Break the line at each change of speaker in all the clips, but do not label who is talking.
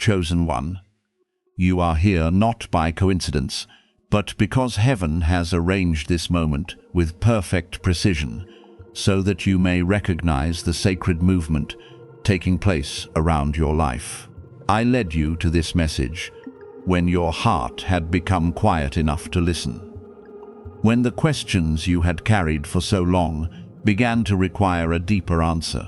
chosen one. You are here not by coincidence, but because heaven has arranged this moment with perfect precision, so that you may recognize the sacred movement taking place around your life. I led you to this message when your heart had become quiet enough to listen. When the questions you had carried for so long began to require a deeper answer,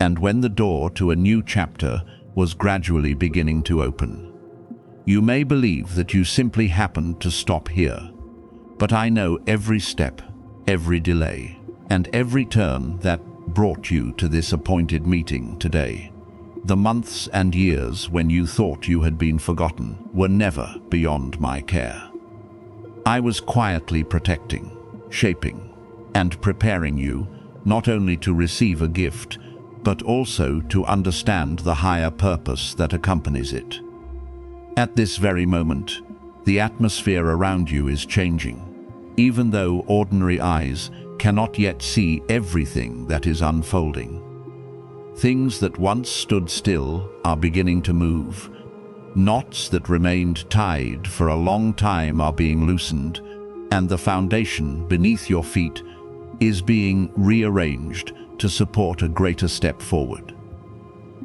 and when the door to a new chapter was gradually beginning to open. You may believe that you simply happened to stop here, but I know every step, every delay, and every turn that brought you to this appointed meeting today. The months and years when you thought you had been forgotten were never beyond my care. I was quietly protecting, shaping, and preparing you not only to receive a gift, but also to understand the higher purpose that accompanies it. At this very moment, the atmosphere around you is changing, even though ordinary eyes cannot yet see everything that is unfolding. Things that once stood still are beginning to move. Knots that remained tied for a long time are being loosened, and the foundation beneath your feet is being rearranged to support a greater step forward.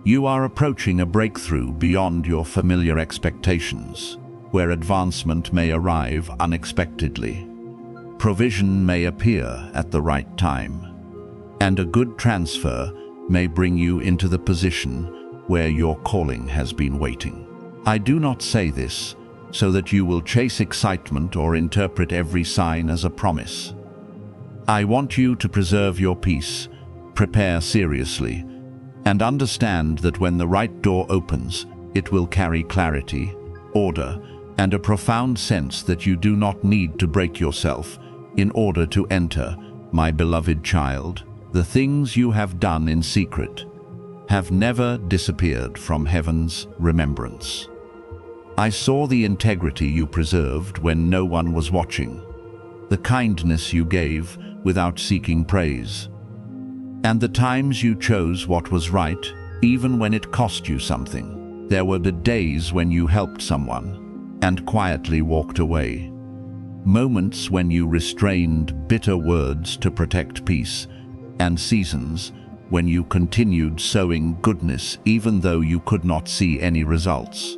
You are approaching a breakthrough beyond your familiar expectations, where advancement may arrive unexpectedly. Provision may appear at the right time, and a good transfer may bring you into the position where your calling has been waiting. I do not say this so that you will chase excitement or interpret every sign as a promise. I want you to preserve your peace, prepare seriously, and understand that when the right door opens, it will carry clarity, order, and a profound sense that you do not need to break yourself in order to enter, my beloved child. The things you have done in secret have never disappeared from heaven's remembrance. I saw the integrity you preserved when no one was watching, the kindness you gave without seeking praise, and the times you chose what was right, even when it cost you something. There were the days when you helped someone and quietly walked away, moments when you restrained bitter words to protect peace, and seasons when you continued sowing goodness even though you could not see any results.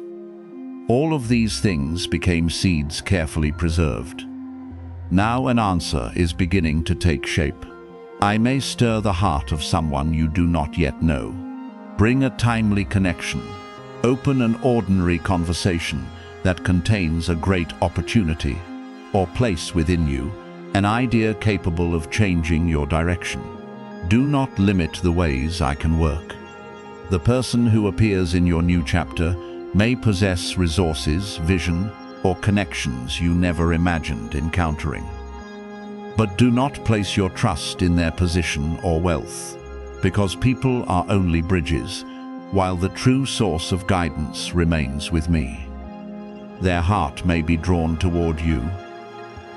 All of these things became seeds carefully preserved. Now an answer is beginning to take shape. I may stir the heart of someone you do not yet know. Bring a timely connection. Open an ordinary conversation that contains a great opportunity, or place within you an idea capable of changing your direction. Do not limit the ways I can work. The person who appears in your new chapter may possess resources, vision, or connections you never imagined encountering. But do not place your trust in their position or wealth, because people are only bridges, while the true source of guidance remains with me. Their heart may be drawn toward you,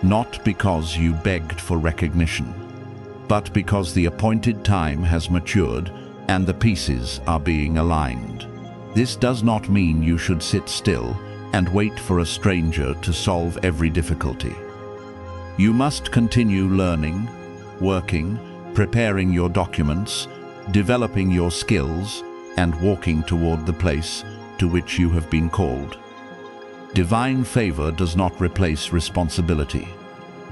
not because you begged for recognition, but because the appointed time has matured and the pieces are being aligned. This does not mean you should sit still and wait for a stranger to solve every difficulty. You must continue learning, working, preparing your documents, developing your skills, and walking toward the place to which you have been called. Divine favor does not replace responsibility.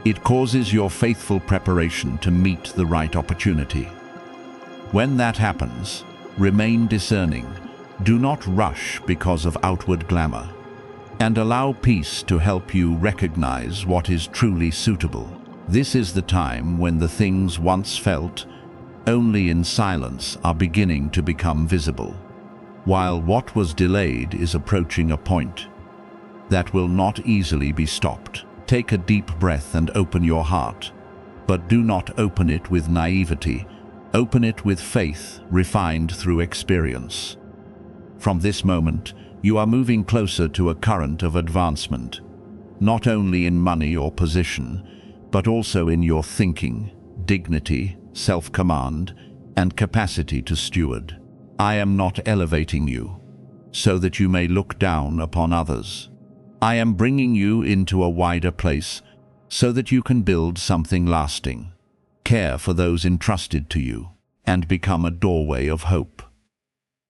It causes your faithful preparation to meet the right opportunity. When that happens, remain discerning. Do not rush because of outward glamour, and allow peace to help you recognize what is truly suitable. This is the time when the things once felt only in silence are beginning to become visible, while what was delayed is approaching a point that will not easily be stopped. Take a deep breath and open your heart, but do not open it with naivety. Open it with faith refined through experience. From this moment, you are moving closer to a current of advancement, not only in money or position, but also in your thinking, dignity, self-command, and capacity to steward. I am not elevating you. so that you may look down upon others. I am bringing you into a wider place so that you can build something lasting, care for those entrusted to you, and become a doorway of hope.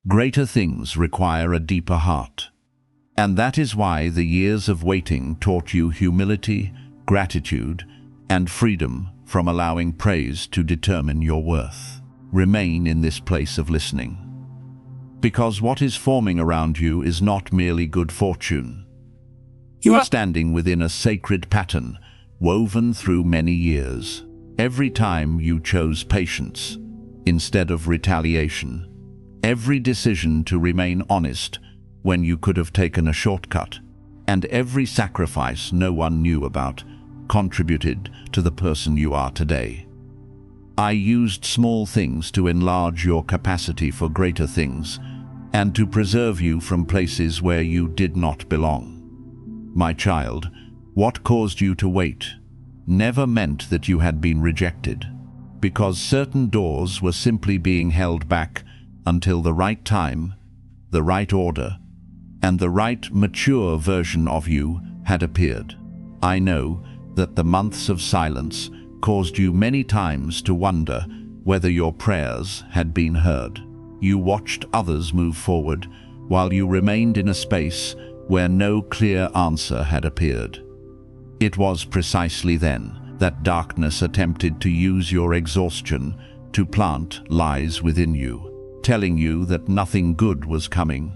Greater things require a deeper heart. And that is why the years of waiting taught you humility, gratitude, and freedom from allowing praise to determine your worth. Remain in this place of listening, because what is forming around you is not merely good fortune. You are standing within a sacred pattern woven through many years. Every time you chose patience instead of retaliation, every decision to remain honest when you could have taken a shortcut, and every sacrifice no one knew about contributed to the person you are today. I used small things to enlarge your capacity for greater things and to preserve you from places where you did not belong. My child, what caused you to wait never meant that you had been rejected, because certain doors were simply being held back until the right time, the right order, and the right mature version of you had appeared. I know that the months of silence caused you many times to wonder whether your prayers had been heard. You watched others move forward while you remained in a space where no clear answer had appeared. It was precisely then that darkness attempted to use your exhaustion to plant lies within you, telling you that nothing good was coming,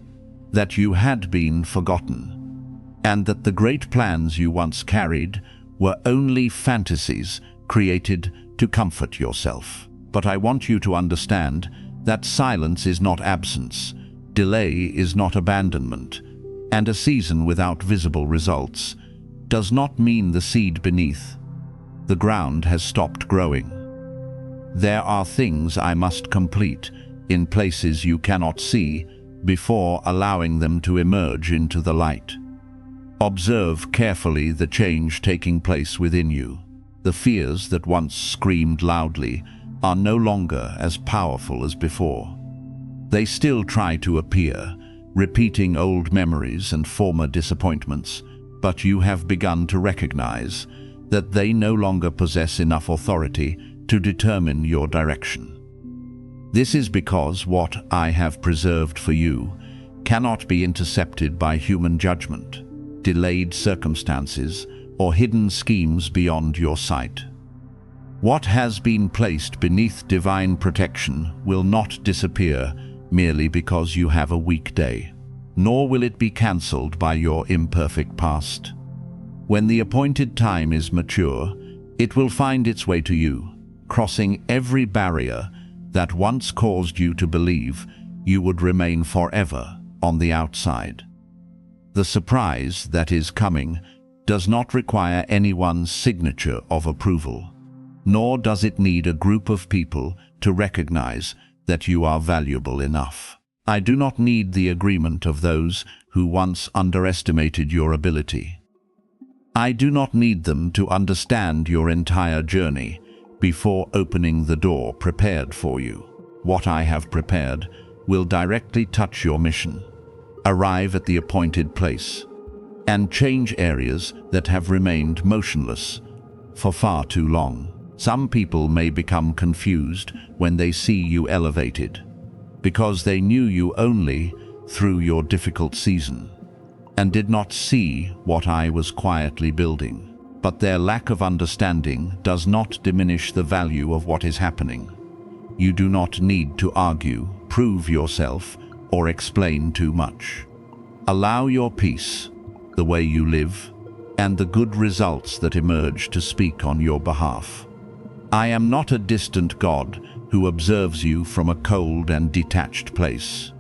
that you had been forgotten, and that the great plans you once carried were only fantasies created to comfort yourself. But I want you to understand that silence is not absence, delay is not abandonment, and a season without visible results does not mean the seed beneath the ground has stopped growing. There are things I must complete in places you cannot see before allowing them to emerge into the light. Observe carefully the change taking place within you. The fears that once screamed loudly are no longer as powerful as before. They still try to appear, repeating old memories and former disappointments, but you have begun to recognize that they no longer possess enough authority to determine your direction. This is because what I have preserved for you cannot be intercepted by human judgment, delayed circumstances, or hidden schemes beyond your sight. What has been placed beneath divine protection will not disappear merely because you have a weak day, nor will it be cancelled by your imperfect past. When the appointed time is mature, it will find its way to you, crossing every barrier that once caused you to believe you would remain forever on the outside. The surprise that is coming does not require anyone's signature of approval, nor does it need a group of people to recognize that you are valuable enough. I do not need the agreement of those who once underestimated your ability. I do not need them to understand your entire journey before opening the door prepared for you. What I have prepared will directly touch your mission, arrive at the appointed place, and change areas that have remained motionless for far too long. Some people may become confused when they see you elevated, because they knew you only through your difficult season and did not see what I was quietly building. But their lack of understanding does not diminish the value of what is happening. You do not need to argue, prove yourself, or explain too much. Allow your peace, the way you live, and the good results that emerge to speak on your behalf. I am not a distant God who observes you from a cold and detached place.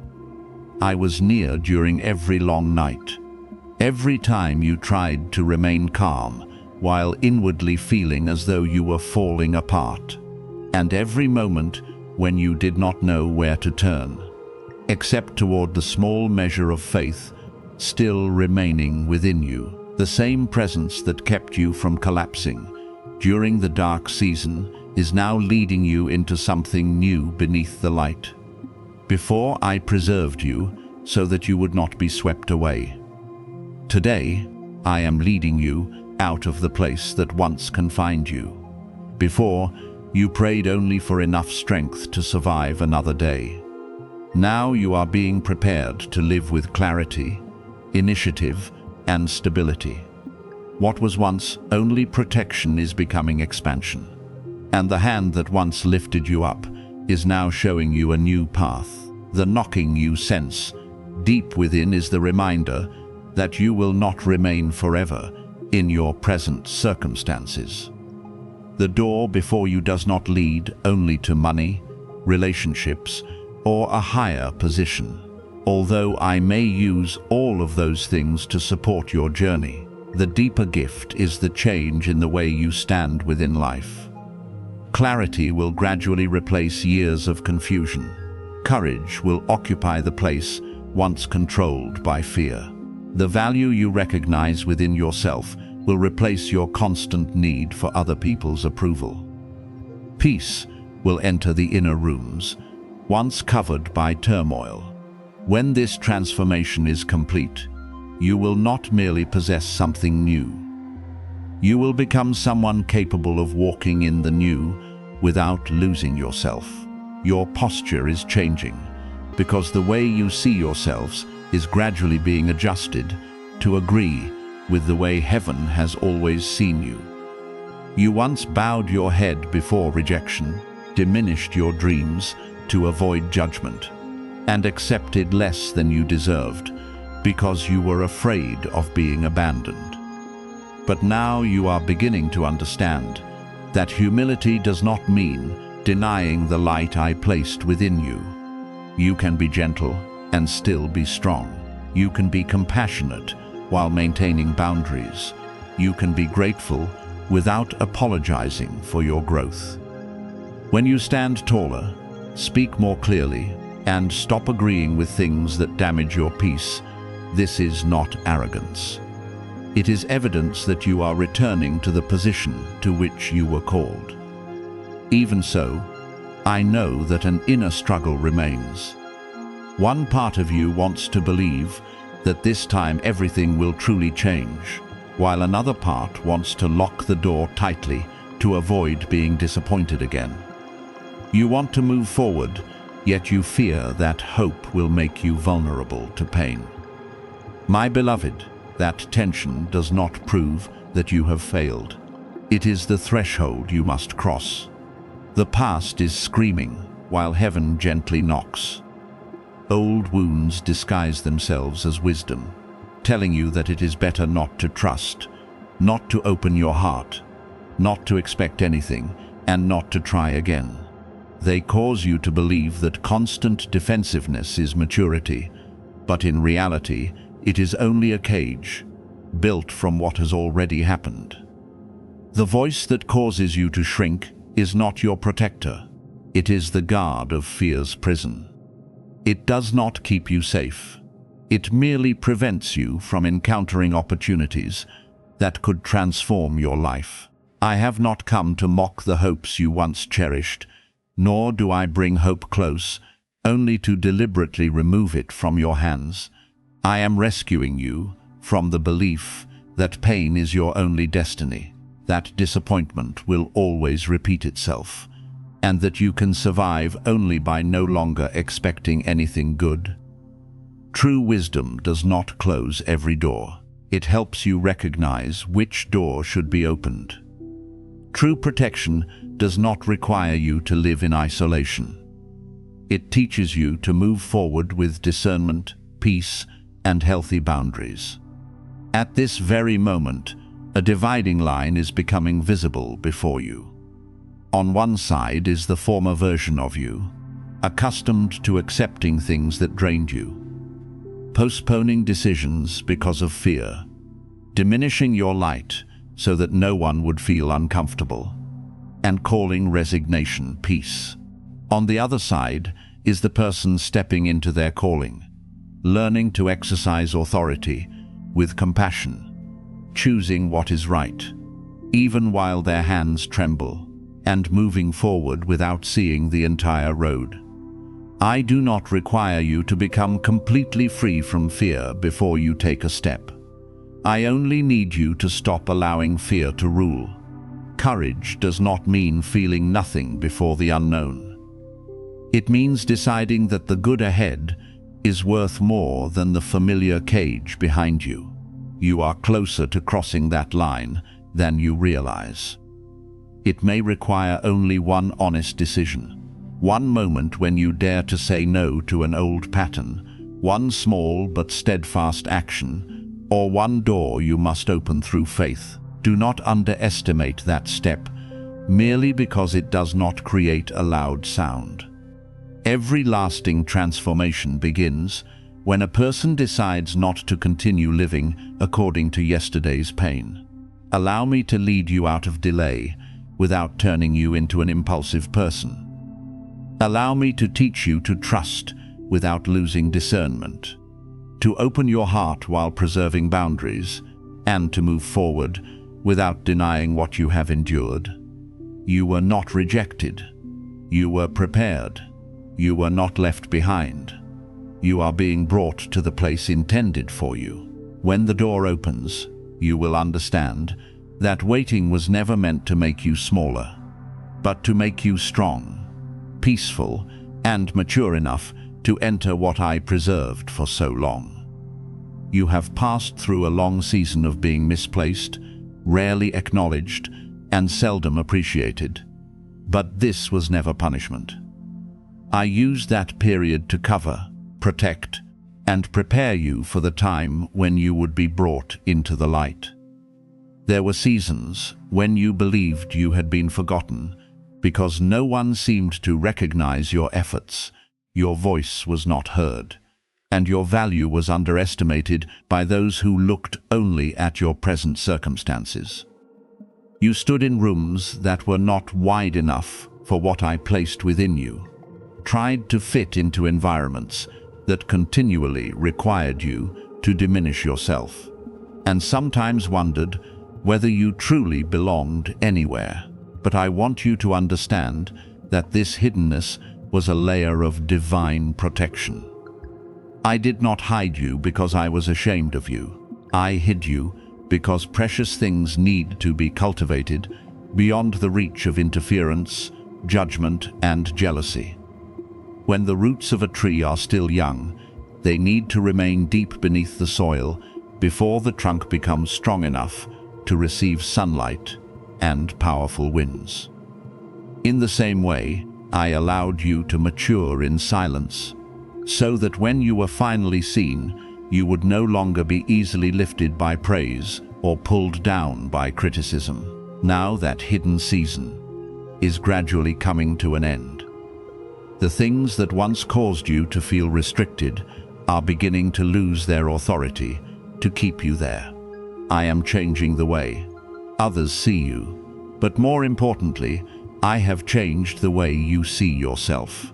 I was near during every long night, every time you tried to remain calm while inwardly feeling as though you were falling apart, and every moment when you did not know where to turn, except toward the small measure of faith still remaining within you. The same presence that kept you from collapsing during the dark season is now leading you into something new beneath the light. Before I preserved you, so that you would not be swept away. Today, I am leading you out of the place that once confined you. Before, you prayed only for enough strength to survive another day. Now you are being prepared to live with clarity, initiative, and stability. What was once only protection is becoming expansion. And the hand that once lifted you up is now showing you a new path. The knocking you sense deep within is the reminder that you will not remain forever in your present circumstances. The door before you does not lead only to money, relationships, or a higher position. Although I may use all of those things to support your journey, the deeper gift is the change in the way you stand within life. Clarity will gradually replace years of confusion. Courage will occupy the place once controlled by fear. The value you recognize within yourself will replace your constant need for other people's approval. Peace will enter the inner rooms, once covered by turmoil. When this transformation is complete, you will not merely possess something new. You will become someone capable of walking in the new without losing yourself. Your posture is changing because the way you see yourselves is gradually being adjusted to agree with the way heaven has always seen you. You once bowed your head before rejection, diminished your dreams to avoid judgment, and accepted less than you deserved because you were afraid of being abandoned. But now you are beginning to understand that humility does not mean denying the light I placed within you. You can be gentle and still be strong. You can be compassionate while maintaining boundaries. You can be grateful without apologizing for your growth. When you stand taller, speak more clearly, and stop agreeing with things that damage your peace, this is not arrogance. It is evidence that you are returning to the position to which you were called. Even so, I know that an inner struggle remains. One part of you wants to believe that this time everything will truly change, while another part wants to lock the door tightly to avoid being disappointed again. You want to move forward, yet you fear that hope will make you vulnerable to pain. My beloved, that tension does not prove that you have failed. It is the threshold you must cross. The past is screaming while heaven gently knocks. Old wounds disguise themselves as wisdom, telling you that it is better not to trust, not to open your heart, not to expect anything, and not to try again. They cause you to believe that constant defensiveness is maturity, but in reality, it is only a cage, built from what has already happened. The voice that causes you to shrink is not your protector. It is the guard of fear's prison. It does not keep you safe. It merely prevents you from encountering opportunities that could transform your life. I have not come to mock the hopes you once cherished, nor do I bring hope close, only to deliberately remove it from your hands. I am rescuing you from the belief that pain is your only destiny, that disappointment will always repeat itself, and that you can survive only by no longer expecting anything good. True wisdom does not close every door. It helps you recognize which door should be opened. True protection does not require you to live in isolation. It teaches you to move forward with discernment, peace, and healthy boundaries. At this very moment, a dividing line is becoming visible before you. On one side is the former version of you, accustomed to accepting things that drained you, postponing decisions because of fear, diminishing your light so that no one would feel uncomfortable, and calling resignation peace. On the other side is the person stepping into their calling, learning to exercise authority with compassion, choosing what is right, even while their hands tremble, and moving forward without seeing the entire road. I do not require you to become completely free from fear before you take a step. I only need you to stop allowing fear to rule. Courage does not mean feeling nothing before the unknown. It means deciding that the good ahead is worth more than the familiar cage behind you. You are closer to crossing that line than you realize. It may require only one honest decision. One moment when you dare to say no to an old pattern, one small but steadfast action, or one door you must open through faith. Do not underestimate that step, merely because it does not create a loud sound. Every lasting transformation begins when a person decides not to continue living according to yesterday's pain. Allow me to lead you out of delay without turning you into an impulsive person. Allow me to teach you to trust without losing discernment, to open your heart while preserving boundaries, and to move forward without denying what you have endured. You were not rejected. You were prepared. You were not left behind. You are being brought to the place intended for you. When the door opens, you will understand that waiting was never meant to make you smaller, but to make you strong, peaceful, and mature enough to enter what I preserved for so long. You have passed through a long season of being misplaced, rarely acknowledged, and seldom appreciated. But this was never punishment. I used that period to cover, protect, and prepare you for the time when you would be brought into the light. There were seasons when you believed you had been forgotten, because no one seemed to recognize your efforts. Your voice was not heard, and your value was underestimated by those who looked only at your present circumstances. You stood in rooms that were not wide enough for what I placed within you, tried to fit into environments that continually required you to diminish yourself, and sometimes wondered whether you truly belonged anywhere. But I want you to understand that this hiddenness was a layer of divine protection. I did not hide you because I was ashamed of you. I hid you because precious things need to be cultivated beyond the reach of interference, judgment, and jealousy. When the roots of a tree are still young, they need to remain deep beneath the soil before the trunk becomes strong enough to receive sunlight and powerful winds. In the same way, I allowed you to mature in silence, so that when you were finally seen, you would no longer be easily lifted by praise or pulled down by criticism. Now that hidden season is gradually coming to an end. The things that once caused you to feel restricted are beginning to lose their authority to keep you there. I am changing the way others see you, but more importantly, I have changed the way you see yourself.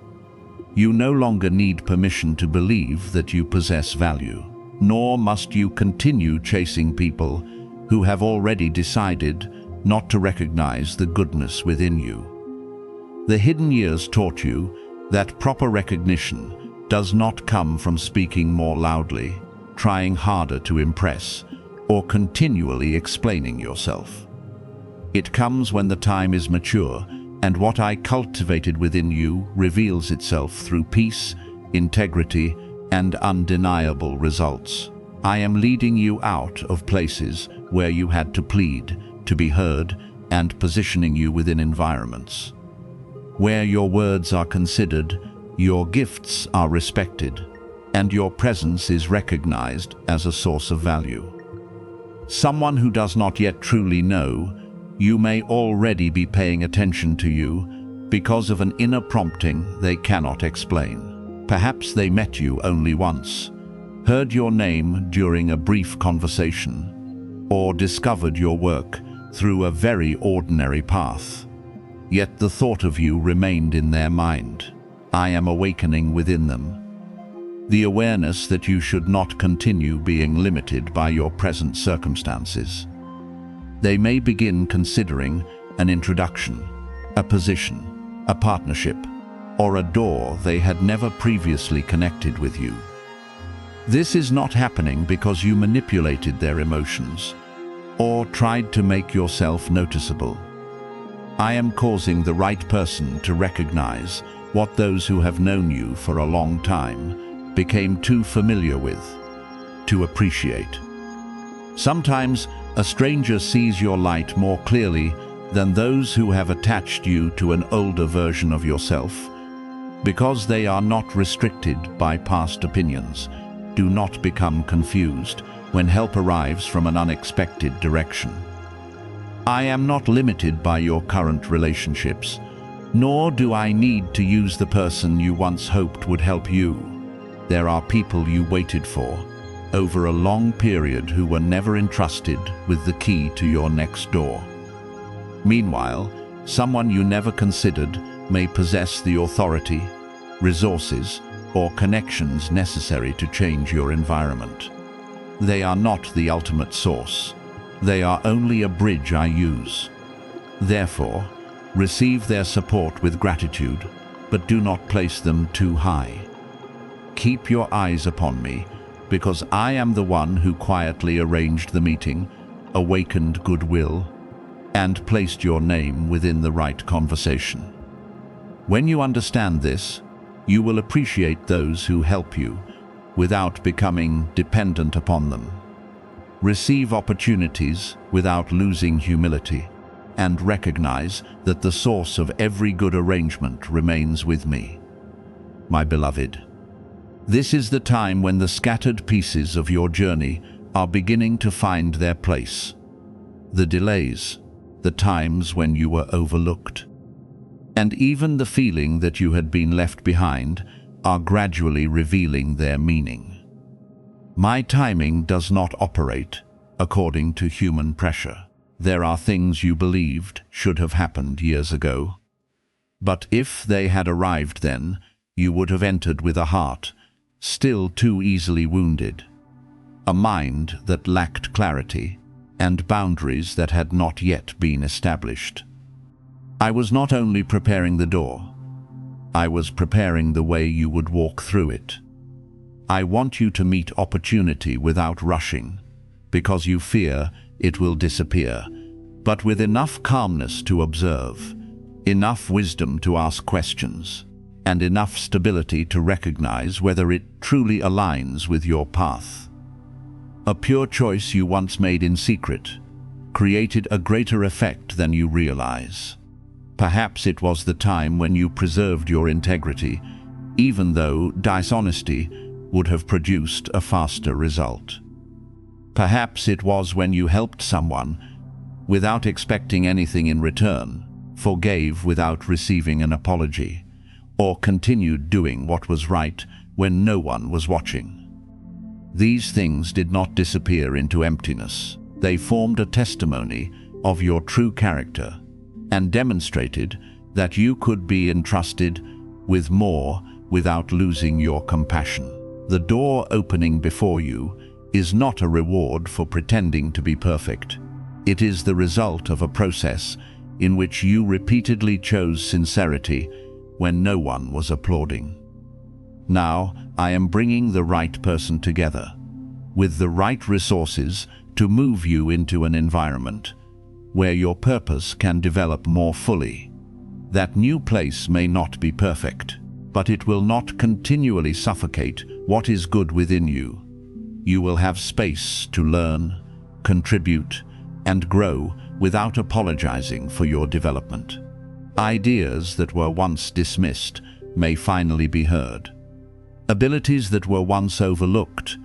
You no longer need permission to believe that you possess value, nor must you continue chasing people who have already decided not to recognize the goodness within you. The hidden years taught you that proper recognition does not come from speaking more loudly, trying harder to impress, or continually explaining yourself. It comes when the time is mature and what I cultivated within you reveals itself through peace, integrity, and undeniable results. I am leading you out of places where you had to plead, to be heard, and positioning you within environments where your words are considered, your gifts are respected, and your presence is recognized as a source of value. Someone who does not yet truly know you may already be paying attention to you because of an inner prompting they cannot explain. Perhaps they met you only once, heard your name during a brief conversation, or discovered your work through a very ordinary path. Yet the thought of you remained in their mind. I am awakening within them the awareness that you should not continue being limited by your present circumstances. They may begin considering an introduction, a position, a partnership, or a door they had never previously connected with you. This is not happening because you manipulated their emotions or tried to make yourself noticeable. I am causing the right person to recognize what those who have known you for a long time became too familiar with, to appreciate. Sometimes a stranger sees your light more clearly than those who have attached you to an older version of yourself. Because they are not restricted by past opinions, do not become confused when help arrives from an unexpected direction. I am not limited by your current relationships, nor do I need to use the person you once hoped would help you. There are people you waited for over a long period who were never entrusted with the key to your next door. Meanwhile, someone you never considered may possess the authority, resources, or connections necessary to change your environment. They are not the ultimate source. They are only a bridge I use. Therefore, receive their support with gratitude, but do not place them too high. Keep your eyes upon me, because I am the one who quietly arranged the meeting, awakened goodwill, and placed your name within the right conversation. When you understand this, you will appreciate those who help you without becoming dependent upon them. Receive opportunities without losing humility, and recognize that the source of every good arrangement remains with me. My beloved, this is the time when the scattered pieces of your journey are beginning to find their place. The delays, the times when you were overlooked, and even the feeling that you had been left behind are gradually revealing their meaning. My timing does not operate according to human pressure. There are things you believed should have happened years ago. But if they had arrived then, you would have entered with a heart still too easily wounded, a mind that lacked clarity, and boundaries that had not yet been established. I was not only preparing the door, I was preparing the way you would walk through it. I want you to meet opportunity without rushing, because you fear it will disappear, but with enough calmness to observe, enough wisdom to ask questions, and enough stability to recognize whether it truly aligns with your path. A pure choice you once made in secret created a greater effect than you realize. Perhaps it was the time when you preserved your integrity, even though dishonesty would have produced a faster result. Perhaps it was when you helped someone without expecting anything in return, forgave without receiving an apology, or continued doing what was right when no one was watching. These things did not disappear into emptiness. They formed a testimony of your true character and demonstrated that you could be entrusted with more without losing your compassion. The door opening before you is not a reward for pretending to be perfect. It is the result of a process in which you repeatedly chose sincerity when no one was applauding. Now, I am bringing the right person together, with the right resources to move you into an environment where your purpose can develop more fully. That new place may not be perfect, but it will not continually suffocate what is good within you. You will have space to learn, contribute, and grow without apologizing for your development. Ideas that were once dismissed may finally be heard. Abilities that were once overlooked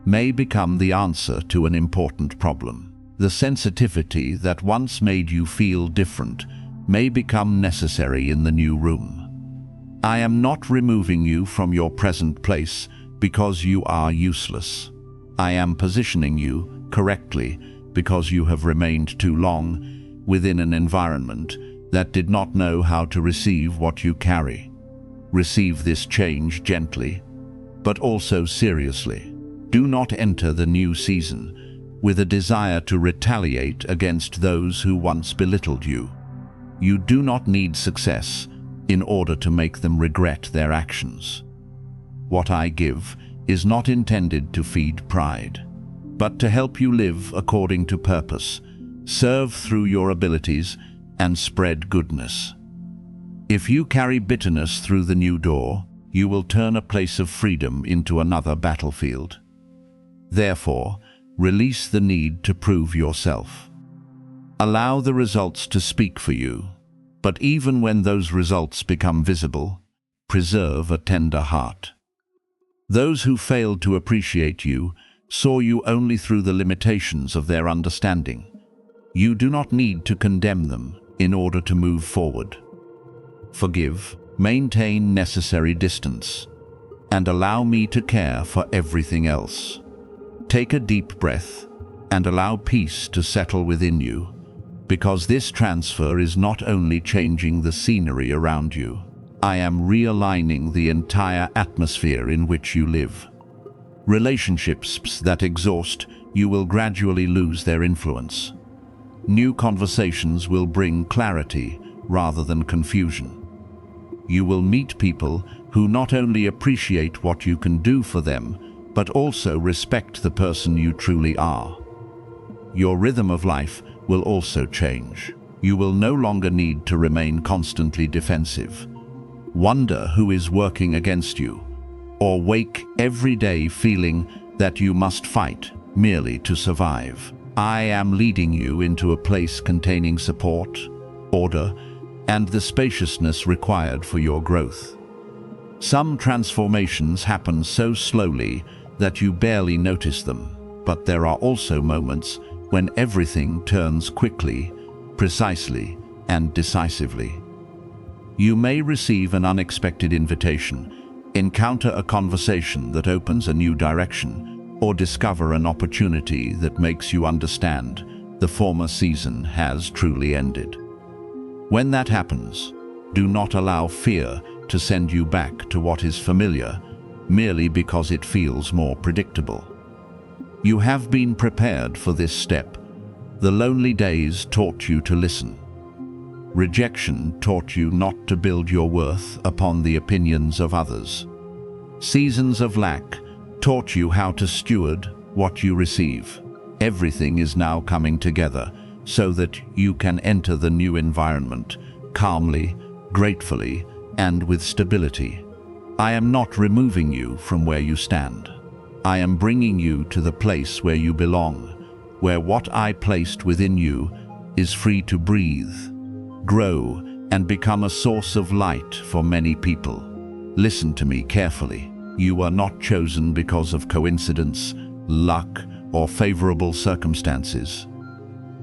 may become the answer to an important problem. The sensitivity that once made you feel different may become necessary in the new room. I am not removing you from your present place because you are useless. I am positioning you correctly because you have remained too long within an environment that did not know how to receive what you carry. Receive this change gently, but also seriously. Do not enter the new season with a desire to retaliate against those who once belittled you. You do not need success, in order to make them regret their actions. What I give is not intended to feed pride, but to help you live according to purpose, serve through your abilities, and spread goodness. If you carry bitterness through the new door, you will turn a place of freedom into another battlefield. Therefore, release the need to prove yourself. Allow the results to speak for you, but even when those results become visible, preserve a tender heart. Those who failed to appreciate you saw you only through the limitations of their understanding. You do not need to condemn them in order to move forward. Forgive, maintain necessary distance, and allow me to care for everything else. Take a deep breath and allow peace to settle within you, because this transfer is not only changing the scenery around you, I am realigning the entire atmosphere in which you live. Relationships that exhaust you will gradually lose their influence. New conversations will bring clarity rather than confusion. You will meet people who not only appreciate what you can do for them, but also respect the person you truly are. Your rhythm of life will also change. You will no longer need to remain constantly defensive, wonder who is working against you, or wake every day feeling that you must fight merely to survive. I am leading you into a place containing support, order, and the spaciousness required for your growth. Some transformations happen so slowly that you barely notice them, but there are also moments when everything turns quickly, precisely, and decisively. You may receive an unexpected invitation, encounter a conversation that opens a new direction, or discover an opportunity that makes you understand the former season has truly ended. When that happens, do not allow fear to send you back to what is familiar merely because it feels more predictable. You have been prepared for this step. The lonely days taught you to listen. Rejection taught you not to build your worth upon the opinions of others. Seasons of lack taught you how to steward what you receive. Everything is now coming together so that you can enter the new environment calmly, gratefully, and with stability. I am not removing you from where you stand. I am bringing you to the place where you belong, where what I placed within you is free to breathe, grow, and become a source of light for many people. Listen to me carefully. You are not chosen because of coincidence, luck, or favorable circumstances,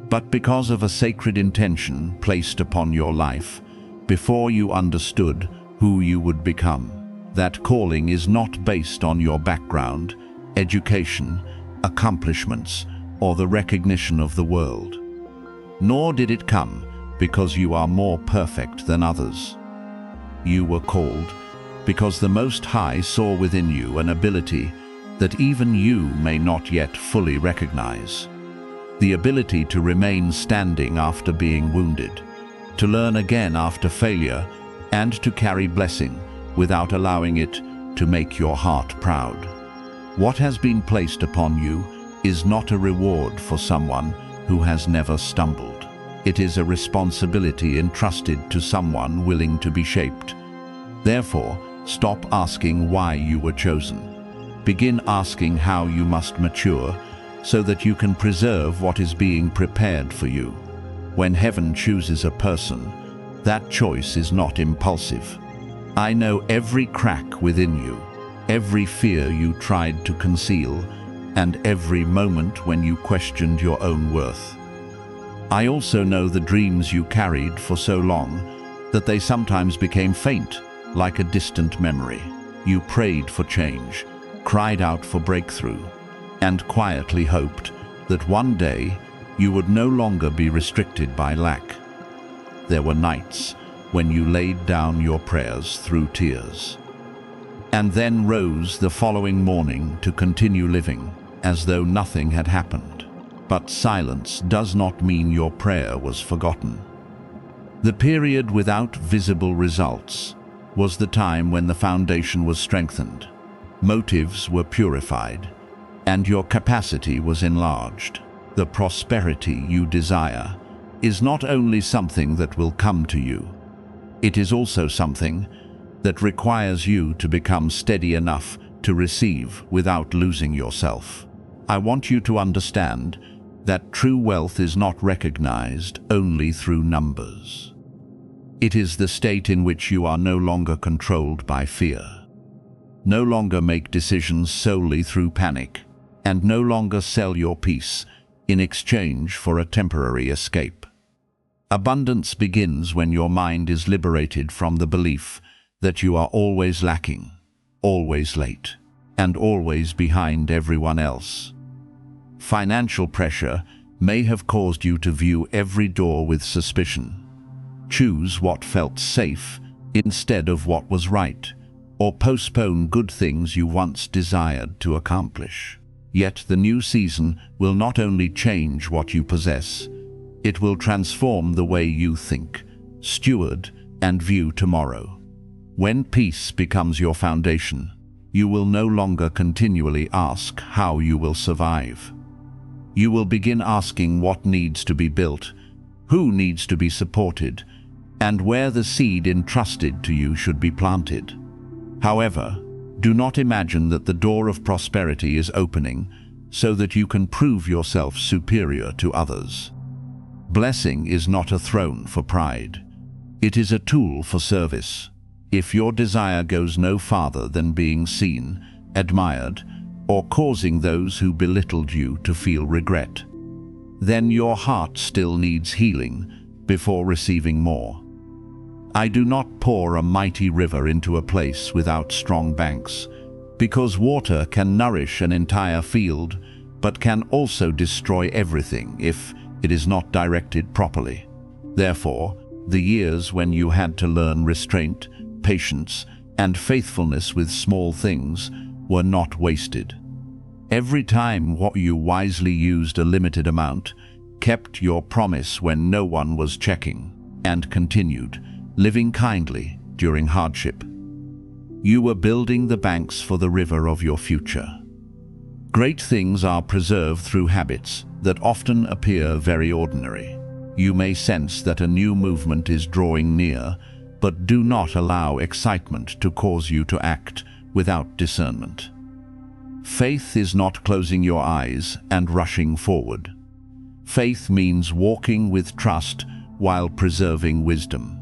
but because of a sacred intention placed upon your life before you understood who you would become. That calling is not based on your background, education, accomplishments, or the recognition of the world. Nor did it come because you are more perfect than others. You were called because the Most High saw within you an ability that even you may not yet fully recognize. The ability to remain standing after being wounded, to learn again after failure, and to carry blessing without allowing it to make your heart proud. What has been placed upon you is not a reward for someone who has never stumbled. It is a responsibility entrusted to someone willing to be shaped. Therefore, stop asking why you were chosen. Begin asking how you must mature so that you can preserve what is being prepared for you. When heaven chooses a person, that choice is not impulsive. I know every crack within you, every fear you tried to conceal, and every moment when you questioned your own worth. I also know the dreams you carried for so long that they sometimes became faint, like a distant memory. You prayed for change, cried out for breakthrough, and quietly hoped that one day you would no longer be restricted by lack. There were nights when you laid down your prayers through tears, and then rose the following morning to continue living as though nothing had happened. But silence does not mean your prayer was forgotten. The period without visible results was the time when the foundation was strengthened, motives were purified, and your capacity was enlarged. The prosperity you desire is not only something that will come to you, it is also something that requires you to become steady enough to receive without losing yourself. I want you to understand that true wealth is not recognized only through numbers. It is the state in which you are no longer controlled by fear, no longer make decisions solely through panic, and no longer sell your peace in exchange for a temporary escape. Abundance begins when your mind is liberated from the belief that you are always lacking, always late, and always behind everyone else. Financial pressure may have caused you to view every door with suspicion, choose what felt safe instead of what was right, or postpone good things you once desired to accomplish. Yet the new season will not only change what you possess, it will transform the way you think, steward, and view tomorrow. When peace becomes your foundation, you will no longer continually ask how you will survive. You will begin asking what needs to be built, who needs to be supported, and where the seed entrusted to you should be planted. However, do not imagine that the door of prosperity is opening so that you can prove yourself superior to others. Blessing is not a throne for pride. It is a tool for service. If your desire goes no farther than being seen, admired, or causing those who belittled you to feel regret, then your heart still needs healing before receiving more. I do not pour a mighty river into a place without strong banks, because water can nourish an entire field, but can also destroy everything if it is not directed properly. Therefore, the years when you had to learn restraint, patience, and faithfulness with small things were not wasted. Every time what you wisely used a limited amount, kept your promise when no one was checking, and continued, living kindly during hardship. You were building the banks for the river of your future. Great things are preserved through habits that often appear very ordinary. You may sense that a new movement is drawing near, but do not allow excitement to cause you to act without discernment. Faith is not closing your eyes and rushing forward. Faith means walking with trust while preserving wisdom.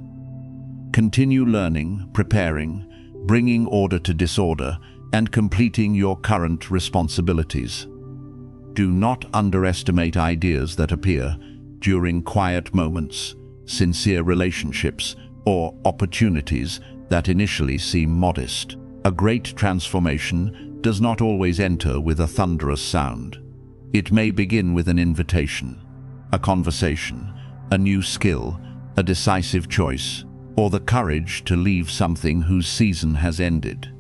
Continue learning, preparing, bringing order to disorder, and completing your current responsibilities. Do not underestimate ideas that appear during quiet moments, sincere relationships, or opportunities that initially seem modest. A great transformation does not always enter with a thunderous sound. It may begin with an invitation, a conversation, a new skill, a decisive choice, or the courage to leave something whose season has ended.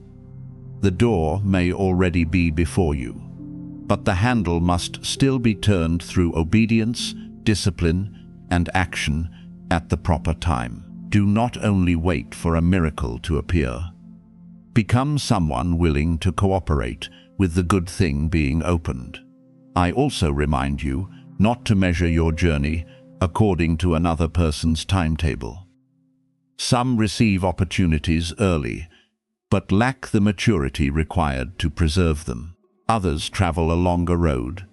The door may already be before you, but the handle must still be turned through obedience, discipline, and action at the proper time. Do not only wait for a miracle to appear. Become someone willing to cooperate with the good thing being opened. I also remind you not to measure your journey according to another person's timetable. Some receive opportunities early, but lack the maturity required to preserve them. Others travel a longer road,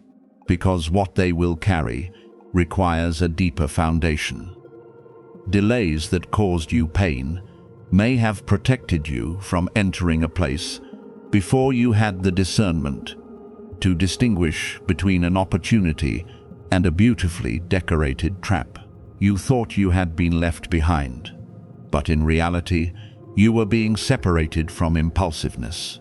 because what they will carry requires a deeper foundation. Delays that caused you pain may have protected you from entering a place before you had the discernment to distinguish between an opportunity and a beautifully decorated trap. You thought you had been left behind, but in reality, you were being separated from impulsiveness.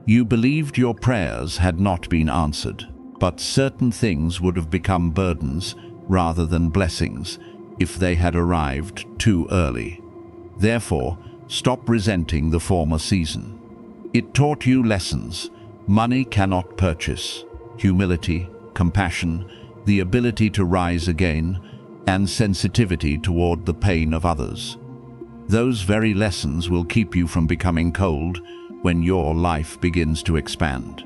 You believed your prayers had not been answered, but certain things would have become burdens rather than blessings if they had arrived too early. Therefore, stop resenting the former season. It taught you lessons money cannot purchase: humility, compassion, the ability to rise again, and sensitivity toward the pain of others. Those very lessons will keep you from becoming cold when your life begins to expand.